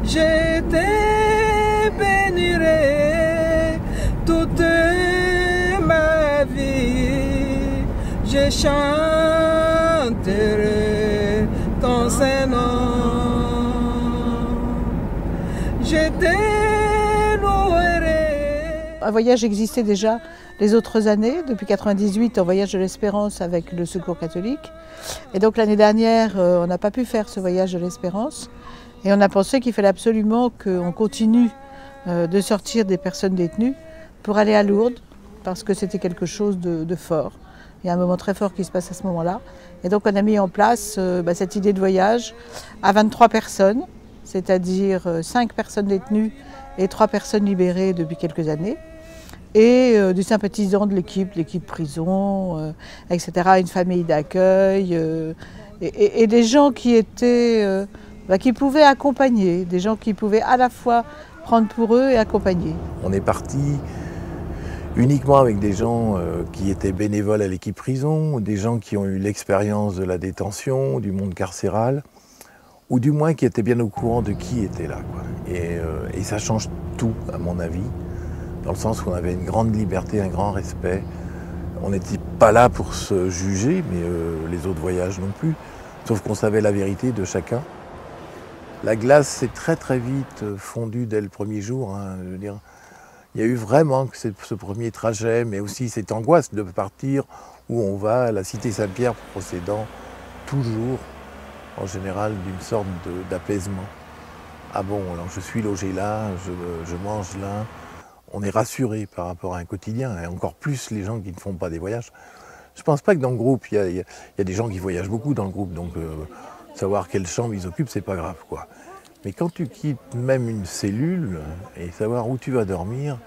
Je te bénirai toute ma vie. Je chanterai ton Saint-Nom. Je te louerai. Un voyage existait déjà les autres années, depuis 1998, en voyage de l'Espérance avec le Secours catholique. Et donc l'année dernière, on n'a pas pu faire ce voyage de l'Espérance. Et on a pensé qu'il fallait absolument qu'on continue de sortir des personnes détenues pour aller à Lourdes, parce que c'était quelque chose de fort. Il y a un moment très fort qui se passe à ce moment-là. Et donc on a mis en place cette idée de voyage à 23 personnes, c'est-à-dire 5 personnes détenues et 3 personnes libérées depuis quelques années. Et des sympathisants de l'équipe prison, etc., une famille d'accueil, et des gens qui étaient, qui pouvaient accompagner, des gens qui pouvaient à la fois prendre pour eux et accompagner. On est parti uniquement avec des gens qui étaient bénévoles à l'équipe prison, des gens qui ont eu l'expérience de la détention, du monde carcéral, ou du moins qui étaient bien au courant de qui était là, quoi. Et ça change tout, à mon avis. Dans le sens où on avait une grande liberté, un grand respect. On n'était pas là pour se juger, mais les autres voyages non plus. Sauf qu'on savait la vérité de chacun. La glace s'est très très vite fondue dès le premier jour. Hein, je veux dire, il y a eu vraiment ce premier trajet, mais aussi cette angoisse de partir où on va à la cité Saint-Pierre, procédant toujours, en général, d'une sorte d'apaisement. Ah bon, alors je suis logé là, je mange là. On est rassuré par rapport à un quotidien, et encore plus les gens qui ne font pas des voyages. Je ne pense pas que dans le groupe, il y a des gens qui voyagent beaucoup dans le groupe, donc savoir quelle chambre ils occupent, c'est pas grave, quoi. Mais quand tu quittes même une cellule, et savoir où tu vas dormir,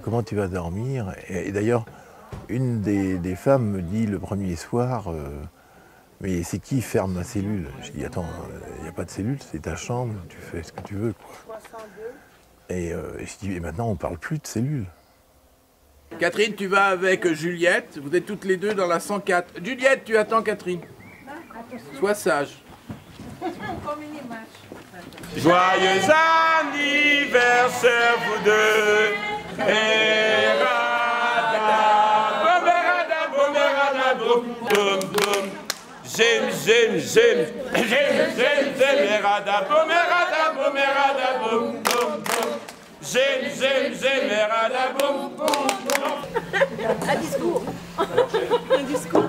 comment tu vas dormir, et d'ailleurs, une des femmes me dit le premier soir, mais c'est qui ferme ma cellule? Je dis, attends, il n'y a pas de cellule, c'est ta chambre, tu fais ce que tu veux, quoi. Et je dis, et maintenant on ne parle plus de cellules. Catherine, tu vas avec Juliette, vous êtes toutes les deux dans la 104. Juliette, tu attends Catherine. Sois sage. Joyeux anniversaire vous deux. J'aime, j'aime, j'aime, j'aime, j'aime, j'aime, j'aime, j'aime, j'aime, Un discours. Un discours.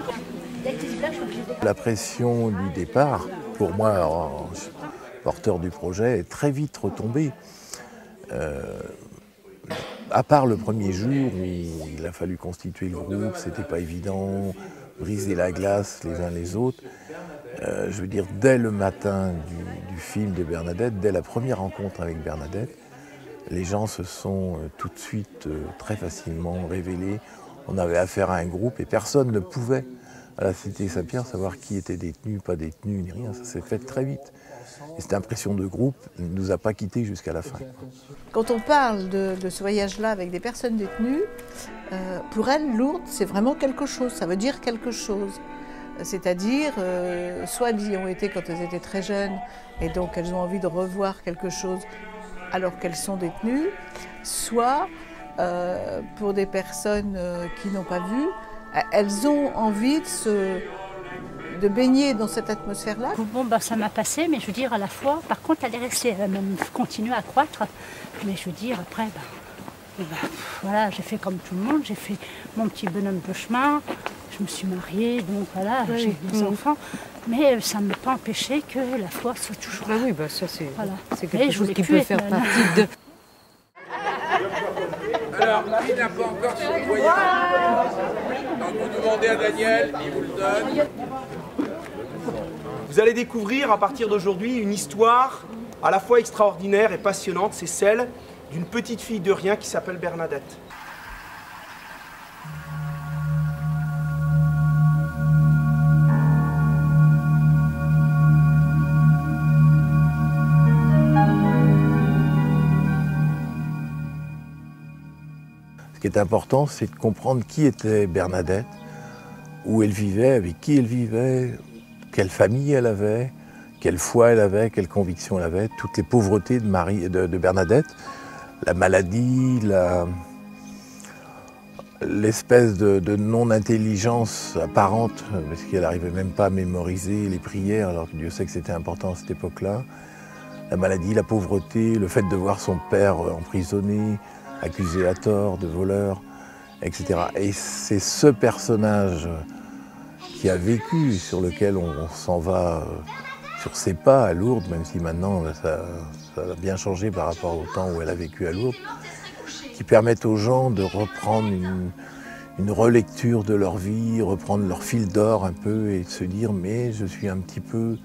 La pression du départ, pour moi, porteur du projet, est très vite retombée. À part le premier jour où il a fallu constituer le groupe, c'était pas évident, briser la glace les uns les autres. Je veux dire, dès le matin du film de Bernadette, dès la première rencontre avec Bernadette, les gens se sont tout de suite très facilement révélés. On avait affaire à un groupe et personne ne pouvait, à la cité Saint-Pierre, savoir qui était détenu, pas détenu, ni rien. Ça s'est fait très vite. Et cette impression de groupe ne nous a pas quittés jusqu'à la fin. Quand on parle de ce voyage-là avec des personnes détenues, pour elles, Lourdes, c'est vraiment quelque chose, ça veut dire quelque chose. C'est-à-dire, soit elles y ont été quand elles étaient très jeunes, et donc elles ont envie de revoir quelque chose alors qu'elles sont détenues, soit pour des personnes qui n'ont pas vu, elles ont envie de baigner dans cette atmosphère-là. Bon, ça m'a passé, mais je veux dire, à la fois, par contre, elle est restée, elle a même continué à croître. Mais je veux dire, après, voilà, j'ai fait comme tout le monde, j'ai fait mon petit bonhomme de chemin, je me suis mariée, donc voilà, j'ai des enfants. Mais ça ne m'a pas empêché que la foi soit toujours là. Ah oui, ça c'est voilà. quelque chose qui peut faire partie de... Alors, qui n'a pas encore son voyage? Donc vous demandez à Daniel, il vous le donne. Vous allez découvrir à partir d'aujourd'hui une histoire à la fois extraordinaire et passionnante. C'est celle d'une petite fille de rien qui s'appelle Bernadette. Ce qui est important, c'est de comprendre qui était Bernadette, où elle vivait, avec qui elle vivait, quelle famille elle avait, quelle foi elle avait, quelle conviction elle avait, toutes les pauvretés de Bernadette, la maladie, l'espèce de non-intelligence apparente, parce qu'elle n'arrivait même pas à mémoriser les prières, alors que Dieu sait que c'était important à cette époque-là. La maladie, la pauvreté, le fait de voir son père emprisonné, accusé à tort de voleur, etc. Et c'est ce personnage qui a vécu, sur lequel on s'en va sur ses pas à Lourdes, même si maintenant ça a bien changé par rapport au temps où elle a vécu à Lourdes, qui permettent aux gens de reprendre une relecture de leur vie, reprendre leur fil d'or un peu et de se dire mais je suis un petit peu...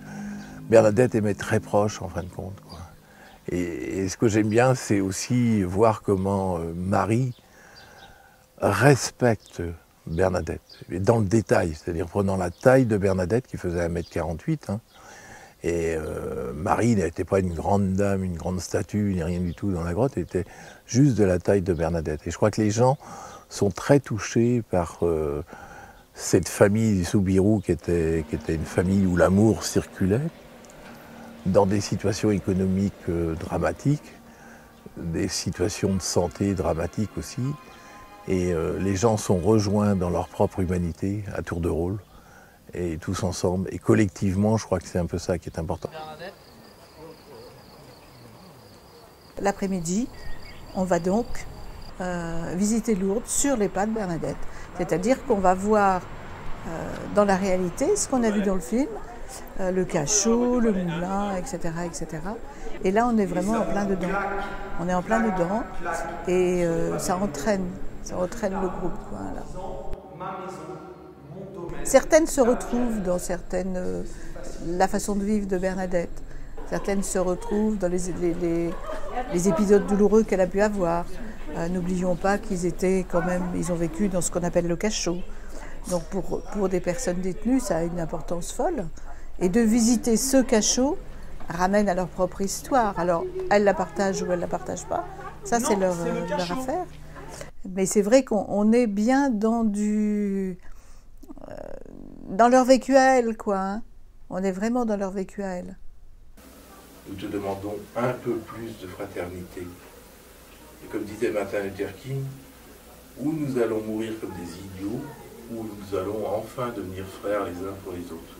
Bernadette aimait très proche en fin de compte, quoi. Et ce que j'aime bien, c'est aussi voir comment Marie respecte Bernadette, et dans le détail, c'est-à-dire prenant la taille de Bernadette qui faisait 1,48 m, hein, et Marie n'était pas une grande dame, une grande statue, ni rien du tout dans la grotte, elle était juste de la taille de Bernadette. Et je crois que les gens sont très touchés par cette famille du Soubirous qui était une famille où l'amour circulait, dans des situations économiques dramatiques, des situations de santé dramatiques aussi. Et les gens sont rejoints dans leur propre humanité, à tour de rôle, et tous ensemble. Et collectivement, je crois que c'est un peu ça qui est important. L'après-midi, on va donc visiter Lourdes sur les pas de Bernadette. C'est-à-dire qu'on va voir dans la réalité ce qu'on a vu dans le film, le cachot, le moulin, etc., etc. Et là, on est vraiment en plein dedans. On est en plein dedans et ça entraîne le groupe, quoi, là. Certaines se retrouvent dans la façon de vivre de Bernadette. Certaines se retrouvent dans les épisodes douloureux qu'elle a pu avoir. N'oublions pas ils ont vécu dans ce qu'on appelle le cachot. Donc pour des personnes détenues, ça a une importance folle. Et de visiter ce cachot ramène à leur propre histoire. Alors, elles la partagent ou elles ne la partagent pas. Ça, c'est leur affaire. Mais c'est vrai qu'on est bien dans leur vécu à elles, quoi. Hein. On est vraiment dans leur vécu à elles. Nous te demandons un peu plus de fraternité. Et comme disait Martin Luther King, ou nous allons mourir comme des idiots, ou nous allons enfin devenir frères les uns pour les autres.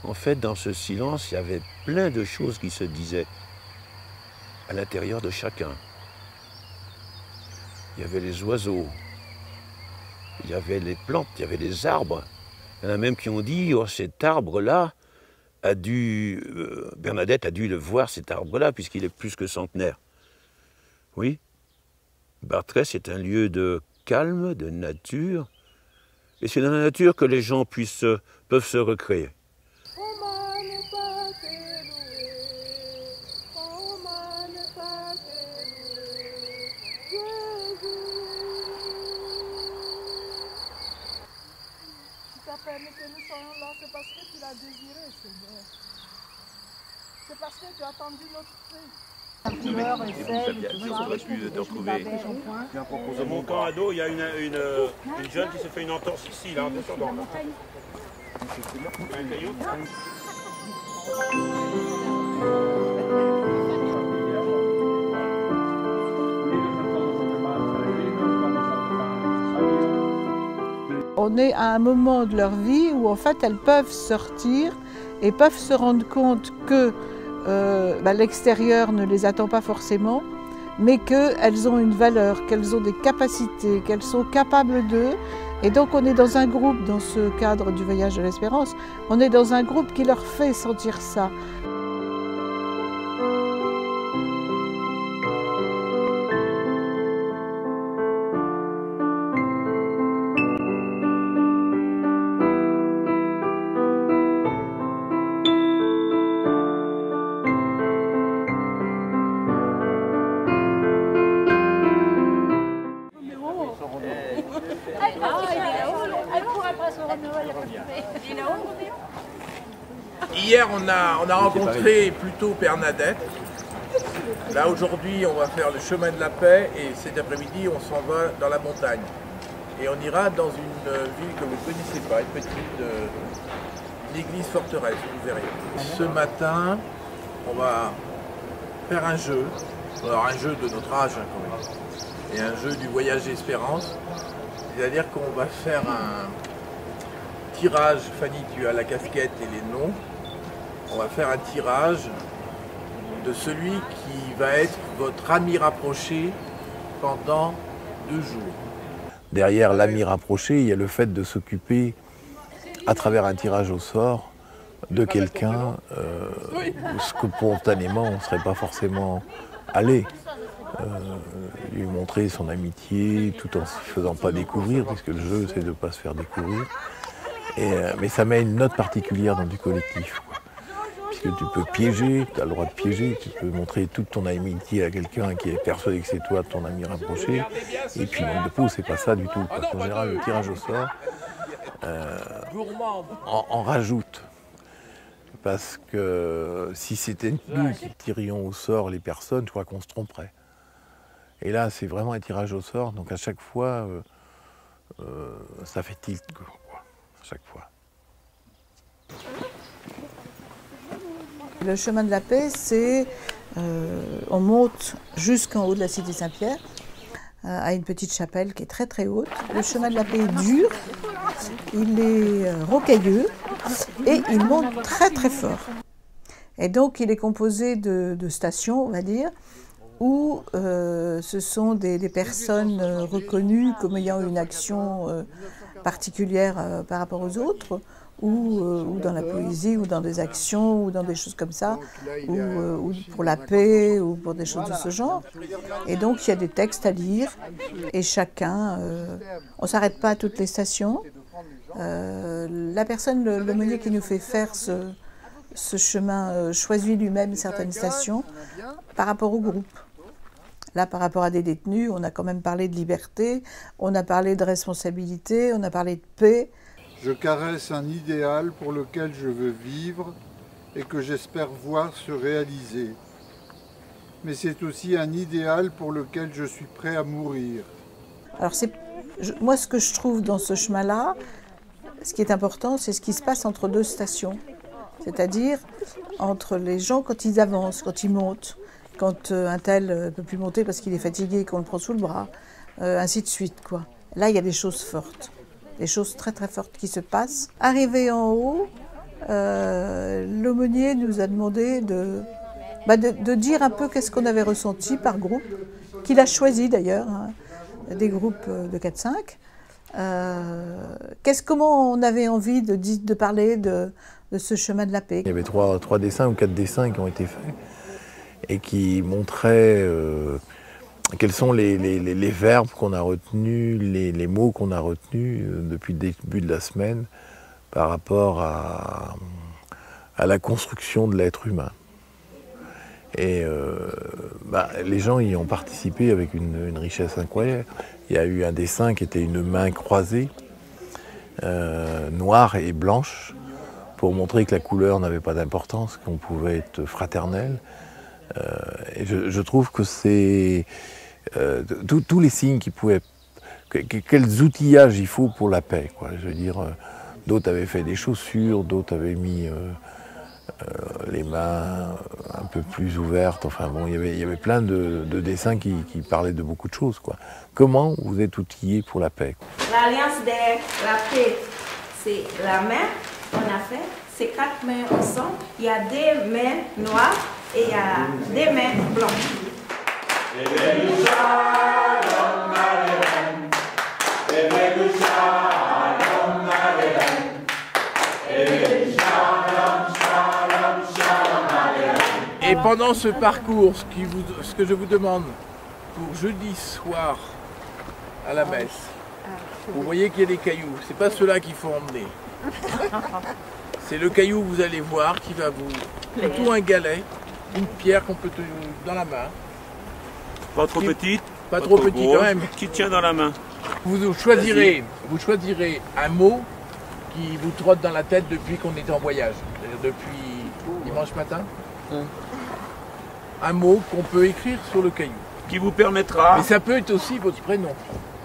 En fait, dans ce silence, il y avait plein de choses qui se disaient à l'intérieur de chacun. Il y avait les oiseaux, il y avait les plantes, il y avait les arbres. Il y en a même qui ont dit, oh, cet arbre-là Bernadette a dû le voir, cet arbre-là, puisqu'il est plus que centenaire. Oui, Bartrès est un lieu de calme, de nature, et c'est dans la nature que les gens peuvent se recréer. Que nous soyons là, c'est parce que tu l'as désiré, Seigneur. C'est parce que tu as attendu notre cri. Dans mon camp à dos, il y a une jeune qui se fait une entorse ici, là, en descendant. Un caillou. On est à un moment de leur vie où en fait elles peuvent sortir et peuvent se rendre compte que l'extérieur ne les attend pas forcément, mais qu'elles ont une valeur, qu'elles ont des capacités, qu'elles sont capables d'eux. Et donc on est dans un groupe, dans ce cadre du voyage de l'espérance, on est dans un groupe qui leur fait sentir ça. Hier, on a rencontré plutôt Bernadette. Là, aujourd'hui, on va faire le chemin de la paix et cet après-midi, on s'en va dans la montagne. Et on ira dans une ville que vous ne connaissez pas, une église forteresse, vous verrez. Ce matin, on va faire un jeu, alors un jeu de notre âge quand même, et un jeu du voyage d'espérance. C'est-à-dire qu'on va faire un tirage, Fanny, tu as la casquette et les noms, on va faire un tirage de celui qui va être votre ami rapproché pendant 2 jours. Derrière l'ami rapproché, il y a le fait de s'occuper, à travers un tirage au sort, de quelqu'un ce que spontanément on ne serait pas forcément allé. Lui montrer son amitié tout en ne se faisant pas découvrir, puisque le jeu c'est de ne pas se faire découvrir. Mais ça met une note particulière dans du collectif, quoi. Puisque tu peux piéger, tu as le droit de piéger, tu peux montrer toute ton amitié à quelqu'un qui est persuadé que c'est toi ton ami rapproché. Et puis manque de peau, c'est pas ça du tout. Parce qu'en général, le tirage au sort en rajoute. Parce que si c'était nous qui tirions au sort les personnes, je crois qu'on se tromperait. Et là, c'est vraiment un tirage au sort, donc à chaque fois, ça fait tilt, quoi, à chaque fois. Le chemin de la paix, c'est on monte jusqu'en haut de la cité Saint-Pierre, à une petite chapelle qui est très très haute. Le chemin de la paix est dur, il est rocailleux et il monte très très fort. Et donc il est composé de stations, on va dire, où ce sont des personnes reconnues comme ayant une action particulière par rapport aux autres, ou dans la poésie, ou dans des actions, ou dans des choses comme ça, ou pour la paix, ou pour des choses de ce genre. Et donc il y a des textes à lire, et chacun, on ne s'arrête pas à toutes les stations. La personne, le meunier qui nous fait faire ce chemin, choisit lui-même certaines stations par rapport au groupe. Là, par rapport à des détenus, on a quand même parlé de liberté, on a parlé de responsabilité, on a parlé de paix. Je caresse un idéal pour lequel je veux vivre et que j'espère voir se réaliser. Mais c'est aussi un idéal pour lequel je suis prêt à mourir. Alors moi, ce que je trouve dans ce chemin-là, ce qui est important, c'est ce qui se passe entre 2 stations. C'est-à-dire entre les gens quand ils avancent, quand ils montent, quand un tel ne peut plus monter parce qu'il est fatigué, qu'on le prend sous le bras, ainsi de suite, quoi. Là, il y a des choses fortes. Des choses très très fortes qui se passent. Arrivé en haut, l'aumônier nous a demandé de dire un peu qu'est-ce qu'on avait ressenti par groupe, qu'il a choisi d'ailleurs, hein, des groupes de 4-5. Comment on avait envie de parler de ce chemin de la paix. Il y avait 3 dessins ou 4 dessins qui ont été faits et qui montraient quels sont les verbes qu'on a retenus, les mots qu'on a retenus depuis le début de la semaine par rapport à la construction de l'être humain. Et les gens y ont participé avec une richesse incroyable. Il y a eu un dessin qui était une main croisée, noire et blanche, pour montrer que la couleur n'avait pas d'importance, qu'on pouvait être fraternel. Et je trouve que c'est tous les signes qui pouvaient... Quels outillages il faut pour la paix, quoi. Je veux dire, d'autres avaient fait des chaussures, d'autres avaient mis les mains un peu plus ouvertes. Enfin bon, il y avait plein de dessins qui parlaient de beaucoup de choses, quoi. Comment vous êtes outillés pour la paix? L'alliance de la paix, c'est la main qu'on a fait. C'est 4 mains ensemble. Il y a 2 mains noires et il y a 2 mains blanches. Et pendant ce parcours, ce que je vous demande pour jeudi soir à la messe, vous voyez qu'il y a des cailloux. C'est pas ceux-là qu'il faut emmener. C'est le caillou que vous allez voir qui va vous... Plutôt un galet, une pierre qu'on peut tenir dans la main. Pas trop petite, pas trop petit quand même. Qui tient dans la main. Vous choisirez un mot qui vous trotte dans la tête depuis qu'on est en voyage. Depuis dimanche matin. Un mot qu'on peut écrire sur le caillou. Qui vous permettra... Mais ça peut être aussi votre prénom.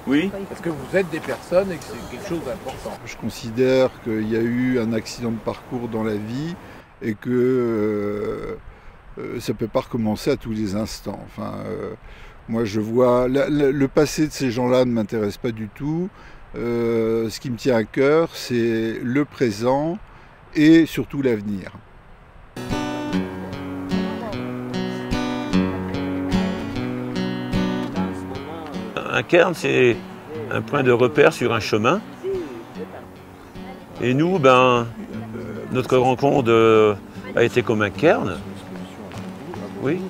Oui. Parce que vous êtes des personnes et que c'est quelque chose d'important. Je considère qu'il y a eu un accident de parcours dans la vie et que ça ne peut pas recommencer à tous les instants. Enfin, moi je vois... Le passé de ces gens-là ne m'intéresse pas du tout. Ce qui me tient à cœur, c'est le présent et surtout l'avenir. Un cairn, c'est un point de repère sur un chemin. Et nous, notre rencontre a été comme un cairn, oui,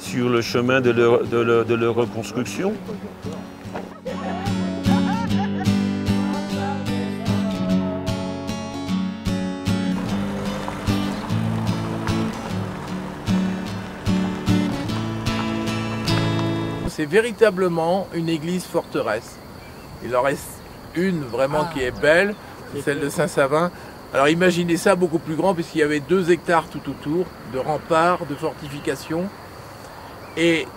sur le chemin de leur reconstruction. C'est véritablement une église forteresse. Il en reste une vraiment qui est belle, c'est celle de Saint-Savin. Alors imaginez ça beaucoup plus grand puisqu'il y avait 2 hectares tout autour de remparts, de fortifications. Et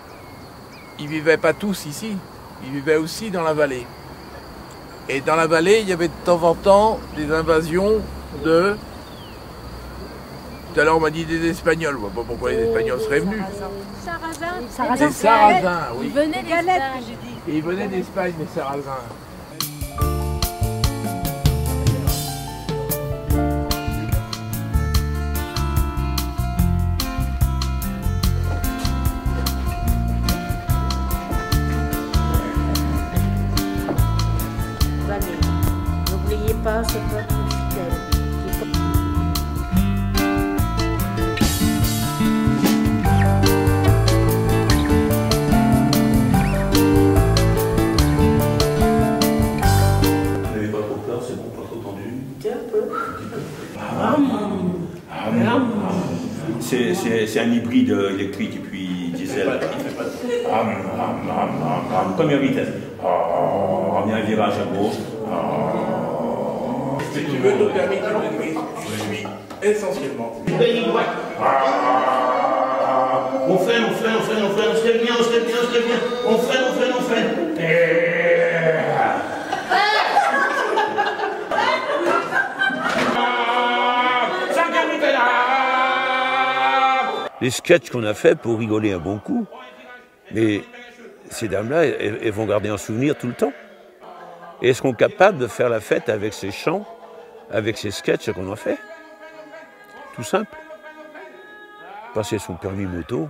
ils ne vivaient pas tous ici, ils vivaient aussi dans la vallée. Et dans la vallée, il y avait de temps en temps des invasions de... Tout à l'heure on m'a dit des Espagnols, je ne vois pas pourquoi les Espagnols seraient venus. Sarrasins. Des Sarrasins, oui. Ils venaient d'Espagne. Et ils venaient d'Espagne, les Sarrasins. N'oubliez pas ce peuple fidèle. C'est un hybride électrique et puis diesel. Première vitesse. On a un virage à gauche. Si tu veux ton permis de conduire, je suis essentiellement. On freine, on se lève bien, on freine. Les sketchs qu'on a faits pour rigoler un bon coup, mais ces dames-là, elles vont garder un souvenir tout le temps. Et elles seront capables de faire la fête avec ces chants, avec ces sketchs qu'on a fait. Tout simple. Passer son permis moto.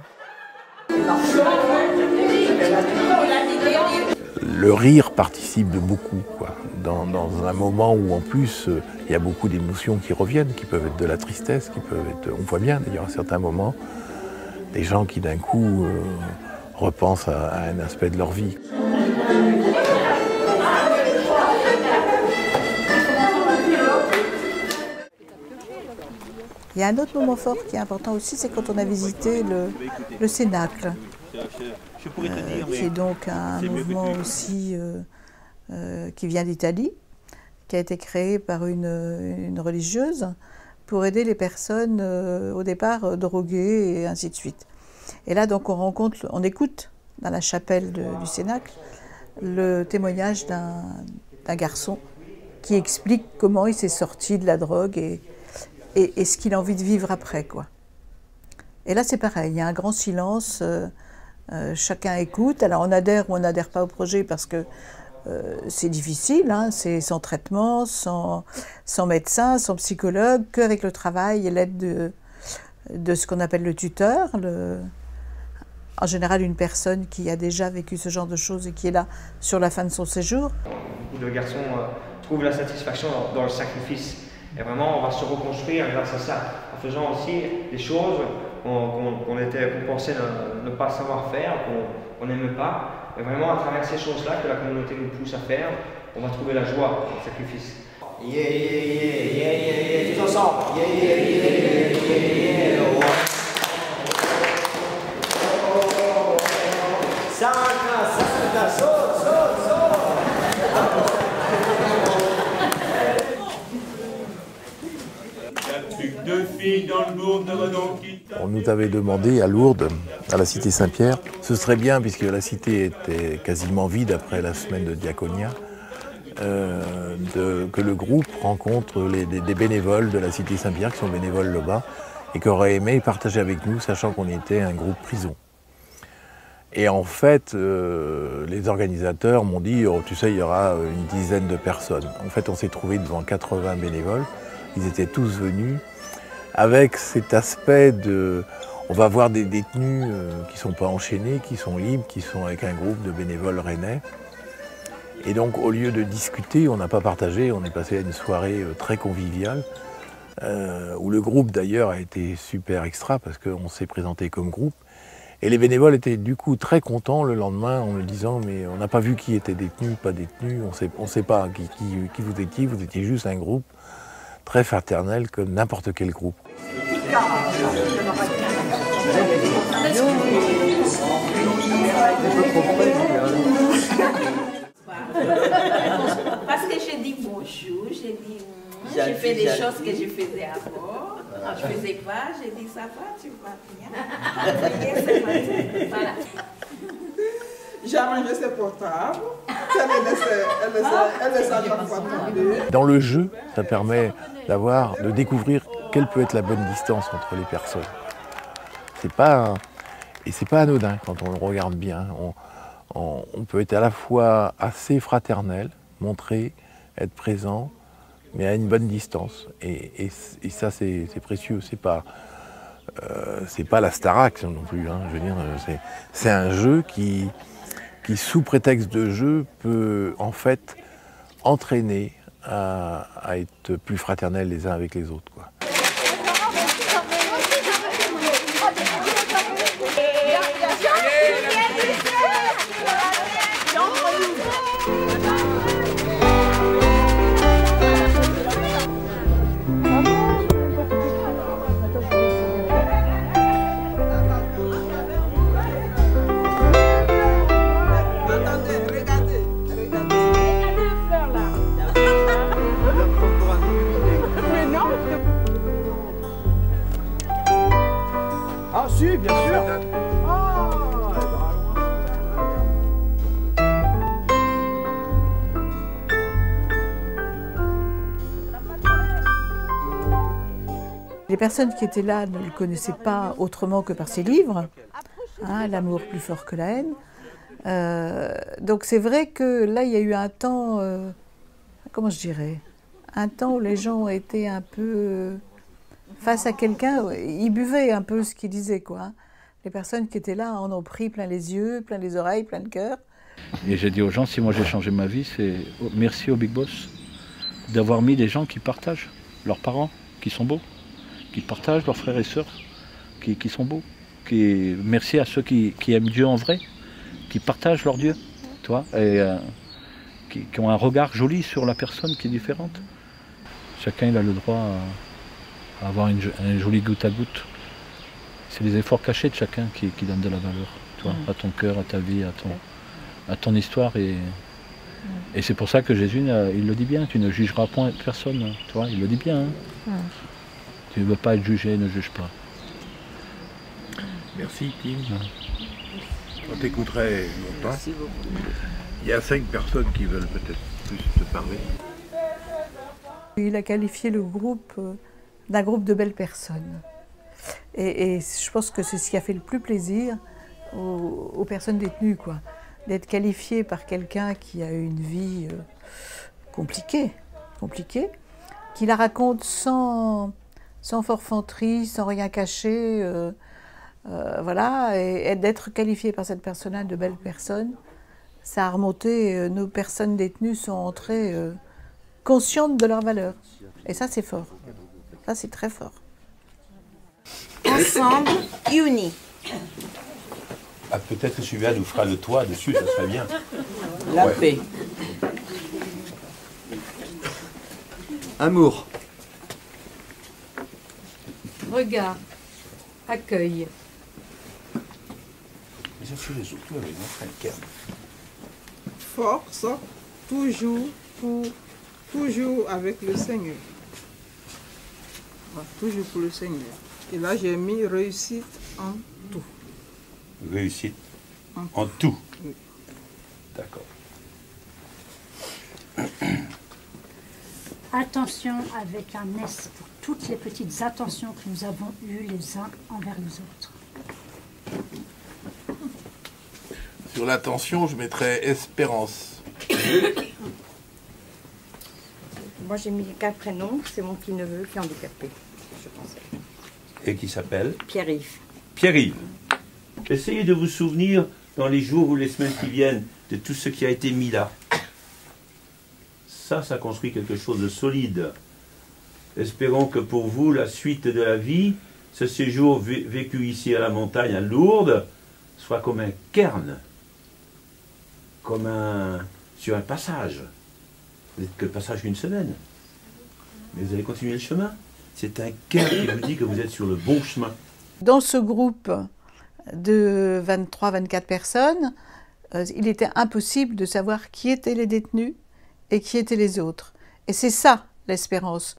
Le rire participe de beaucoup, quoi. Dans un moment où en plus il y a beaucoup d'émotions qui reviennent, qui peuvent être de la tristesse, qui peuvent être, on voit bien d'ailleurs à certains moments, des gens qui d'un coup repensent à un aspect de leur vie. Il y a un autre moment fort qui est important aussi, c'est quand on a visité le Cénacle, qui est donc un mouvement aussi qui vient d'Italie, qui a été créé par une religieuse pour aider les personnes au départ droguées et ainsi de suite. Et là donc on écoute dans la chapelle du Cénacle le témoignage d'un garçon qui explique comment il s'est sorti de la drogue et ce qu'il a envie de vivre après, quoi. Et là, c'est pareil, il y a un grand silence, chacun écoute. Alors, on adhère ou on n'adhère pas au projet parce que c'est difficile, hein, c'est sans traitement, sans médecin, sans psychologue, qu'avec le travail et l'aide de ce qu'on appelle le tuteur, en général une personne qui a déjà vécu ce genre de choses et qui est là sur la fin de son séjour. Beaucoup de garçons trouvent la satisfaction dans le sacrifice. Et vraiment, on va se reconstruire grâce à ça, en faisant aussi des choses qu'on pensait ne pas savoir faire, qu'on n'aimait pas. Et vraiment, à travers ces choses-là que la communauté nous pousse à faire, on va trouver la joie dans le sacrifice. Yeah, yeah, yeah, yeah, yeah, yeah, tous ensemble. Yeah, yeah, yeah, yeah, yeah, yeah, yeah. 5, saute, saute, saute. De fil. On nous avait demandé à Lourdes, à la cité Saint-Pierre, ce serait bien, puisque la cité était quasiment vide après la semaine de diaconia, que le groupe rencontre des bénévoles de la cité Saint-Pierre, qui sont bénévoles là-bas, et qui auraient aimé partager avec nous, sachant qu'on était un groupe prison. Et en fait, les organisateurs m'ont dit, oh, tu sais, il y aura une dizaine de personnes. En fait, on s'est trouvé devant 80 bénévoles. Ils étaient tous venus avec cet aspect de... On va voir des détenus qui ne sont pas enchaînés, qui sont libres, qui sont avec un groupe de bénévoles rennais. Et donc, au lieu de discuter, on n'a pas partagé, on est passé à une soirée très conviviale, où le groupe d'ailleurs a été super extra, parce qu'on s'est présenté comme groupe. Et les bénévoles étaient du coup très contents le lendemain en me disant « mais on n'a pas vu qui était détenu, pas détenu, on ne sait pas qui vous étiez juste un groupe très fraternel comme n'importe quel groupe ». Parce que j'ai dit bonjour, j'ai fait des choses que je faisais avant. Je faisais pas, j'ai dit ça va, tu vas bien. Voilà. J'ai arrangé ses portables, elle les a parfois tombés. Dans le jeu, ça permet de découvrir quelle peut être la bonne distance entre les personnes. C'est pas anodin quand on le regarde bien. On peut être à la fois assez fraternel, montrer, être présent, mais à une bonne distance. Et ça, c'est précieux. C'est pas la Starac non plus. Hein. Je veux dire, c'est un jeu qui, sous prétexte de jeu, peut en fait entraîner à être plus fraternels les uns avec les autres, quoi. Ah si, bien sûr. Les personnes qui étaient là ne le connaissaient pas autrement que par ses livres, hein, L'amour plus fort que la haine. Donc c'est vrai que là, il y a eu un temps, comment je dirais, un temps où les gens étaient un peu face à quelqu'un, ils buvaient un peu ce qu'il disait, quoi. Les personnes qui étaient là en ont pris plein les yeux, plein les oreilles, plein le cœur. Et j'ai dit aux gens, si moi j'ai changé ma vie, c'est merci au Big Boss d'avoir mis des gens qui partagent leurs parents, qui sont beaux, qui partagent leurs frères et sœurs, qui sont beaux. Merci à ceux qui aiment Dieu en vrai, qui partagent leur Dieu, tu vois, et qui ont un regard joli sur la personne qui est différente. Chacun il a le droit à avoir un joli goutte à goutte. C'est les efforts cachés de chacun qui donnent de la valeur, toi, à ton cœur, à ta vie, à ton histoire. Et c'est pour ça que Jésus, il le dit bien, tu ne jugeras point personne. Toi, il le dit bien. Hein. Tu ne veux pas être jugé, ne juge pas. Merci Tim. On t'écouterait longtemps. Merci beaucoup. Il y a 5 personnes qui veulent peut-être plus te parler. Il a qualifié le groupe d'un groupe de belles personnes. Et je pense que c'est ce qui a fait le plus plaisir aux personnes détenues, quoi. D'être qualifié par quelqu'un qui a eu une vie compliquée, qui la raconte sans forfanterie, sans rien cacher, voilà, et d'être qualifié par cette personne-là de belle personne, ça a remonté, nos personnes détenues sont entrées conscientes de leur valeur. Et ça, c'est fort. Ça, c'est très fort. Ensemble, unis. Ah, peut-être que celui-là nous fera le toit dessus, ça serait bien. La paix. Amour. Regard. Accueil. Mais ça, c'est les autres, avec notre calme. Force, toujours avec le Seigneur. toujours pour le Seigneur. Et là, j'ai mis réussite en tout. Réussite en tout. Oui. D'accord. Attention avec un S pour toutes les petites attentions que nous avons eues les uns envers les autres. Sur l'attention, je mettrais espérance. Moi, j'ai mis 4 prénoms. C'est mon petit neveu qui est handicapé, je pensais. Et qui s'appelle Pierre-Yves. Pierre-Yves. Essayez de vous souvenir dans les jours ou les semaines qui viennent de tout ce qui a été mis là. Ça construit quelque chose de solide. Espérons que pour vous, la suite de la vie, ce séjour vécu ici à la montagne, à Lourdes, soit comme un cairn, comme sur un passage. Vous n'êtes que le passage d'une semaine, mais vous allez continuer le chemin. C'est un cairn qui vous dit que vous êtes sur le bon chemin. Dans ce groupe de 23-24 personnes, il était impossible de savoir qui étaient les détenus et qui étaient les autres. Et c'est ça l'espérance.